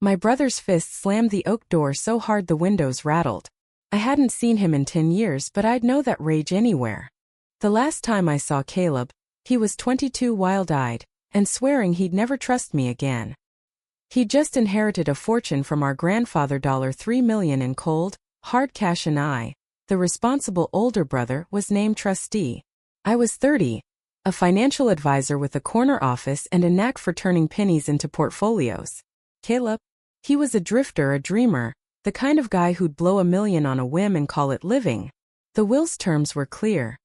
My brother's fist slammed the oak door so hard the windows rattled. I hadn't seen him in 10 years, but I'd know that rage anywhere. The last time I saw Caleb, he was 22, wild-eyed, and swearing he'd never trust me again. He'd just inherited a fortune from our grandfather, $3 million in cold, hard cash, and the responsible older brother, was named Trustee. I was 30, a financial advisor with a corner office and a knack for turning pennies into portfolios. Caleb? He was a drifter, a dreamer, the kind of guy who'd blow $1 million on a whim and call it living. The will's terms were clear.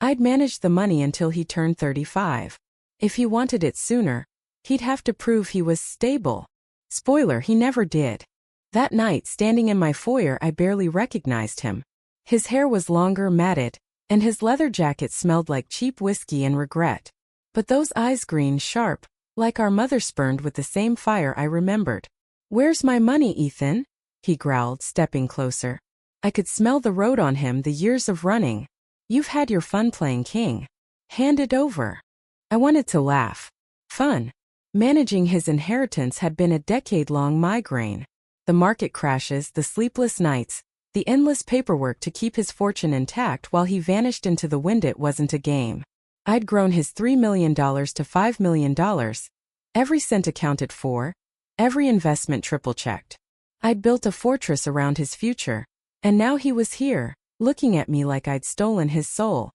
I'd manage the money until he turned 35. If he wanted it sooner, he'd have to prove he was stable. Spoiler, he never did. That night, standing in my foyer, I barely recognized him. His hair was longer, matted, and his leather jacket smelled like cheap whiskey and regret. But those eyes, green, sharp, like our mother's, burned with the same fire I remembered. "Where's my money, Ethan?" he growled, stepping closer. I could smell the road on him, the years of running. "You've had your fun playing king. Hand it over." I wanted to laugh. Fun. Managing his inheritance had been a decade-long migraine. The market crashes, the sleepless nights, the endless paperwork to keep his fortune intact while he vanished into the wind. It wasn't a game. I'd grown his $3 million to $5 million. Every cent accounted for, every investment triple-checked. I'd built a fortress around his future, and now he was here, looking at me like I'd stolen his soul.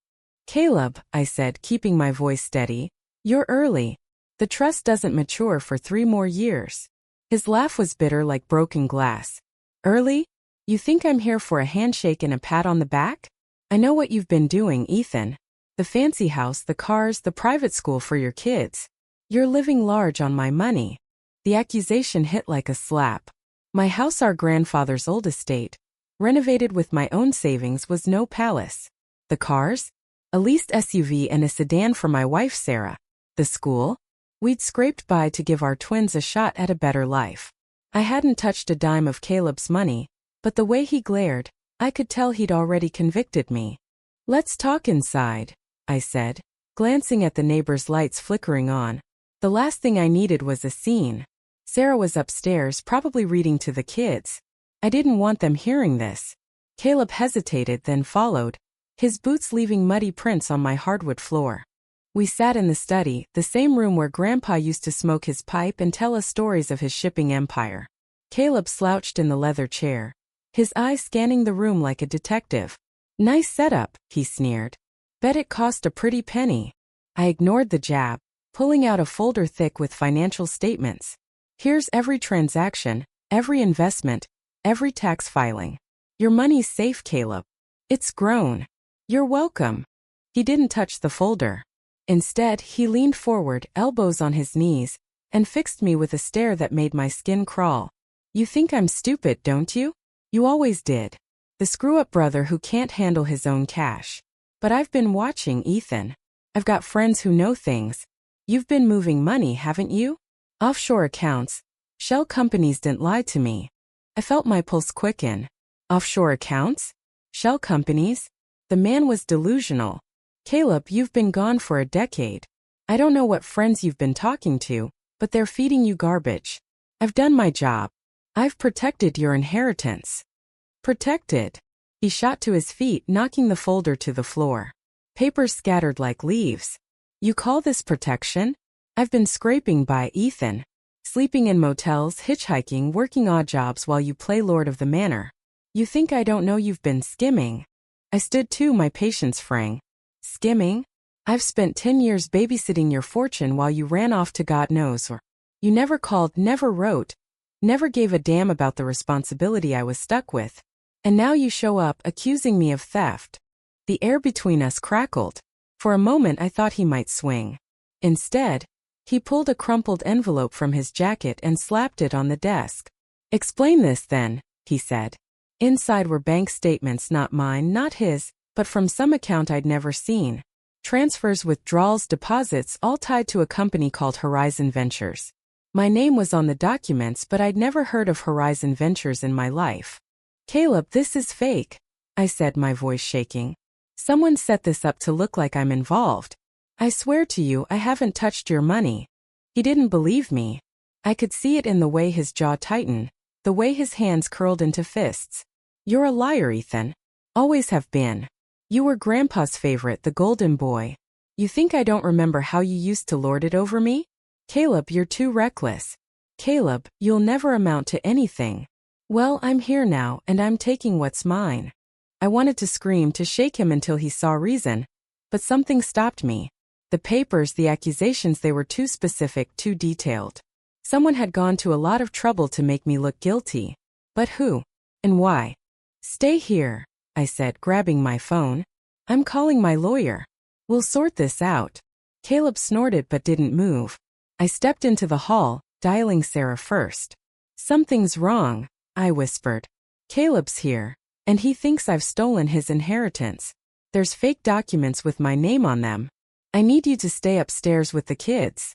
"Caleb," I said, keeping my voice steady, "you're early. The trust doesn't mature for 3 more years." His laugh was bitter like broken glass. "Early? You think I'm here for a handshake and a pat on the back? I know what you've been doing, Ethan. The fancy house, the cars, the private school for your kids. You're living large on my money." The accusation hit like a slap. My house, our grandfather's old estate, renovated with my own savings, was no palace. The cars? A leased SUV and a sedan for my wife, Sarah. The school? We'd scraped by to give our twins a shot at a better life. I hadn't touched a dime of Caleb's money, but the way he glared, I could tell he'd already convicted me. "Let's talk inside," I said, glancing at the neighbor's lights flickering on. The last thing I needed was a scene. Sarah was upstairs, probably reading to the kids. I didn't want them hearing this. Caleb hesitated, then followed, his boots leaving muddy prints on my hardwood floor. We sat in the study, the same room where Grandpa used to smoke his pipe and tell us stories of his shipping empire. Caleb slouched in the leather chair, his eyes scanning the room like a detective. "Nice setup," he sneered. "Bet it cost a pretty penny." I ignored the jab, pulling out a folder thick with financial statements. "Here's every transaction, every investment, every tax filing. Your money's safe, Caleb. It's grown. You're welcome." He didn't touch the folder. Instead, he leaned forward, elbows on his knees, and fixed me with a stare that made my skin crawl. "You think I'm stupid, don't you? You always did. The screw-up brother who can't handle his own cash. But I've been watching, Ethan. I've got friends who know things. You've been moving money, haven't you? Offshore accounts. Shell companies didn't lie to me." I felt my pulse quicken. Offshore accounts? Shell companies? The man was delusional. "Caleb, you've been gone for a decade. I don't know what friends you've been talking to, but they're feeding you garbage. I've done my job. I've protected your inheritance." "Protected?" He shot to his feet, knocking the folder to the floor. Papers scattered like leaves. "You call this protection? I've been scraping by, Ethan. Sleeping in motels, hitchhiking, working odd jobs while you play Lord of the Manor. You think I don't know you've been skimming?" I stood to, my patience fraying. "Skimming? I've spent 10 years babysitting your fortune while you ran off to God knows where. You never called, never wrote, never gave a damn about the responsibility I was stuck with. And now you show up accusing me of theft." The air between us crackled. For a moment I thought he might swing. Instead, he pulled a crumpled envelope from his jacket and slapped it on the desk. "Explain this then," he said. Inside were bank statements, not mine, not his, but from some account I'd never seen. Transfers, withdrawals, deposits, all tied to a company called Horizon Ventures. My name was on the documents, but I'd never heard of Horizon Ventures in my life. "Caleb, this is fake," I said, my voice shaking. "Someone set this up to look like I'm involved. I swear to you I haven't touched your money." He didn't believe me. I could see it in the way his jaw tightened, the way his hands curled into fists. You're a liar, Ethan. Always have been. You were Grandpa's favorite, the golden boy. You think I don't remember how you used to lord it over me? Caleb, you're too reckless. Caleb, you'll never amount to anything. Well, I'm here now, and I'm taking what's mine. I wanted to scream, to shake him until he saw reason, but something stopped me. The papers, the accusations, they were too specific, too detailed. Someone had gone to a lot of trouble to make me look guilty. But who? And why? Stay here, I said, grabbing my phone. I'm calling my lawyer. We'll sort this out. Caleb snorted but didn't move. I stepped into the hall, dialing Sarah first. Something's wrong, I whispered. Caleb's here, and he thinks I've stolen his inheritance. There's fake documents with my name on them. I need you to stay upstairs with the kids.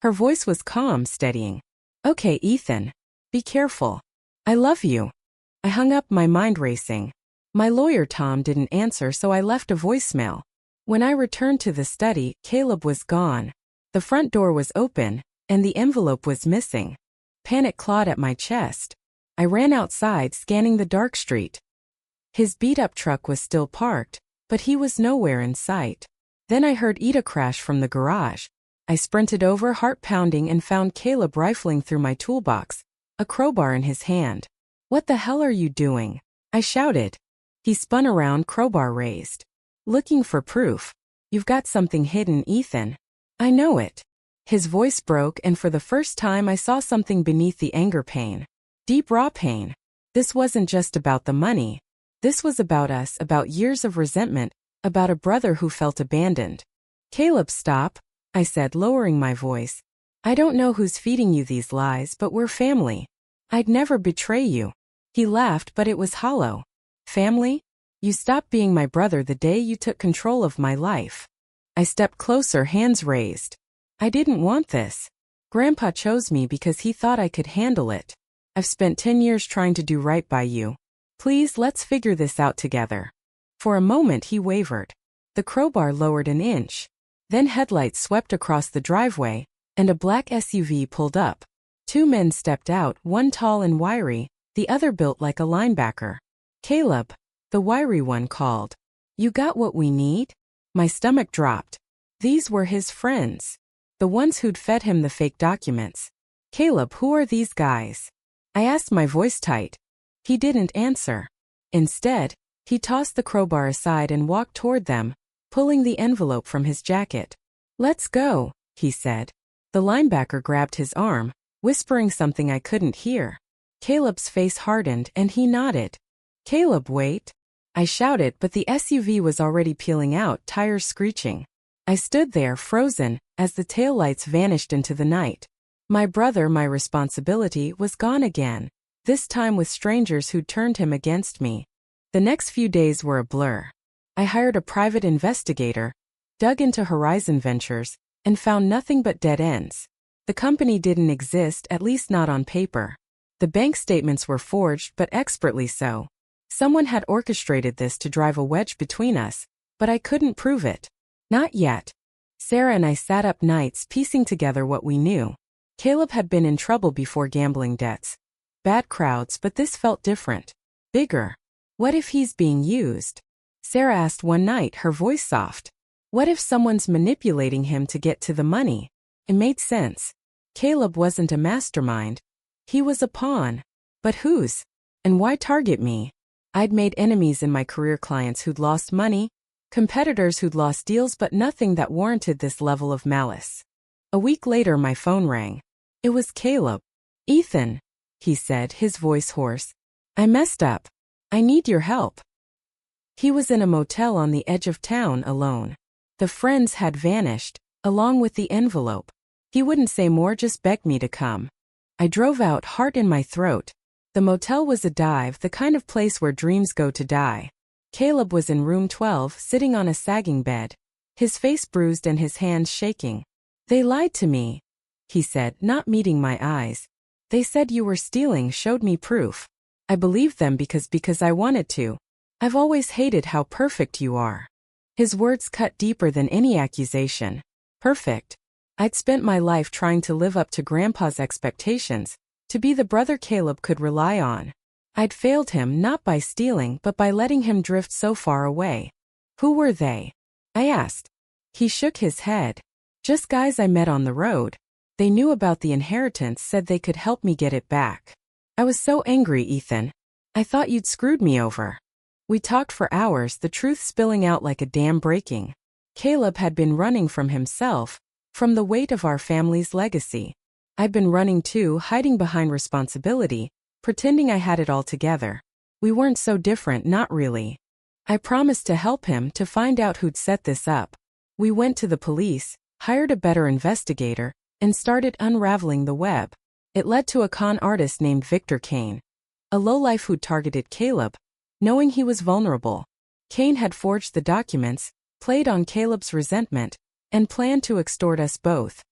Her voice was calm, steadying. Okay, Ethan. Be careful. I love you. I hung up, my mind racing. My lawyer Tom didn't answer, so I left a voicemail. When I returned to the study, Caleb was gone. The front door was open, and the envelope was missing. Panic clawed at my chest. I ran outside, scanning the dark street. His beat-up truck was still parked, but he was nowhere in sight. Then I heard Ida crash from the garage. I sprinted over, heart pounding, and found Caleb rifling through my toolbox, a crowbar in his hand. What the hell are you doing? I shouted. He spun around, crowbar raised. Looking for proof. You've got something hidden, Ethan. I know it. His voice broke, and for the first time I saw something beneath the anger. Pain. Deep, raw pain. This wasn't just about the money. This was about us, about years of resentment, about a brother who felt abandoned. Caleb, stop, I said, lowering my voice. I don't know who's feeding you these lies, but we're family. I'd never betray you. He laughed, but it was hollow. Family? You stopped being my brother the day you took control of my life. I stepped closer, hands raised. I didn't want this. Grandpa chose me because he thought I could handle it. I've spent 10 years trying to do right by you. Please, let's figure this out together. For a moment he wavered. The crowbar lowered an inch. Then headlights swept across the driveway, and a black SUV pulled up. Two men stepped out, one tall and wiry, the other built like a linebacker. Caleb, the wiry one called. You got what we need? My stomach dropped. These were his friends. The ones who'd fed him the fake documents. Caleb, who are these guys? I asked, my voice tight. He didn't answer. Instead, he tossed the crowbar aside and walked toward them, pulling the envelope from his jacket. Let's go, he said. The linebacker grabbed his arm, whispering something I couldn't hear. Caleb's face hardened and he nodded. Caleb, wait. I shouted, but the SUV was already peeling out, tires screeching. I stood there, frozen, as the taillights vanished into the night. My brother, my responsibility, was gone again, this time with strangers who'd turned him against me. The next few days were a blur. I hired a private investigator, dug into Horizon Ventures, and found nothing but dead ends. The company didn't exist, at least not on paper. The bank statements were forged, but expertly so. Someone had orchestrated this to drive a wedge between us, but I couldn't prove it. Not yet. Sarah and I sat up nights piecing together what we knew. Caleb had been in trouble before, gambling debts. Bad crowds, but this felt different. Bigger. What if he's being used? Sarah asked one night, her voice soft. What if someone's manipulating him to get to the money? It made sense. Caleb wasn't a mastermind. He was a pawn. But whose? And why target me? I'd made enemies in my career, clients who'd lost money, competitors who'd lost deals, but nothing that warranted this level of malice. A week later my phone rang. It was Caleb. Ethan, he said, his voice hoarse. I messed up. I need your help. He was in a motel on the edge of town, alone. The friends had vanished, along with the envelope. He wouldn't say more, just begged me to come. I drove out, heart in my throat. The motel was a dive, the kind of place where dreams go to die. Caleb was in room 12, sitting on a sagging bed, his face bruised and his hands shaking. They lied to me, he said, not meeting my eyes. They said you were stealing, showed me proof. I believed them because I wanted to. I've always hated how perfect you are. His words cut deeper than any accusation. Perfect. I'd spent my life trying to live up to Grandpa's expectations, to be the brother Caleb could rely on. I'd failed him not by stealing but by letting him drift so far away. Who were they? I asked. He shook his head. Just guys I met on the road. They knew about the inheritance, said they could help me get it back. I was so angry, Ethan. I thought you'd screwed me over. We talked for hours, the truth spilling out like a dam breaking. Caleb had been running from himself, from the weight of our family's legacy. I'd been running too, hiding behind responsibility, pretending I had it all together. We weren't so different, not really. I promised to help him, to find out who'd set this up. We went to the police, hired a better investigator, and started unraveling the web. It led to a con artist named Victor Kane, a lowlife who'd targeted Caleb, knowing he was vulnerable. Kane had forged the documents, played on Caleb's resentment, and planned to extort us both.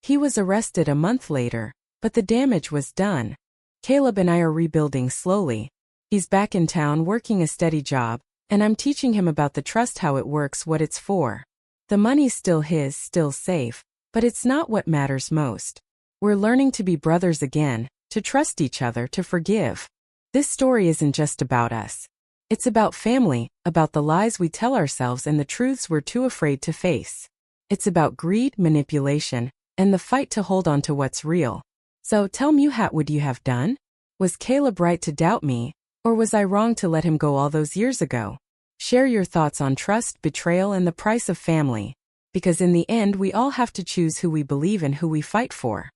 He was arrested a month later, but the damage was done. Caleb and I are rebuilding slowly. He's back in town working a steady job, and I'm teaching him about the trust, how it works, what it's for. The money's still his, still safe, but it's not what matters most. We're learning to be brothers again, to trust each other, to forgive. This story isn't just about us. It's about family, about the lies we tell ourselves and the truths we're too afraid to face. It's about greed, manipulation, and the fight to hold on to what's real. So tell me, what would you have done? Was Caleb right to doubt me, or was I wrong to let him go all those years ago? Share your thoughts on trust, betrayal, and the price of family. Because in the end, we all have to choose who we believe and who we fight for.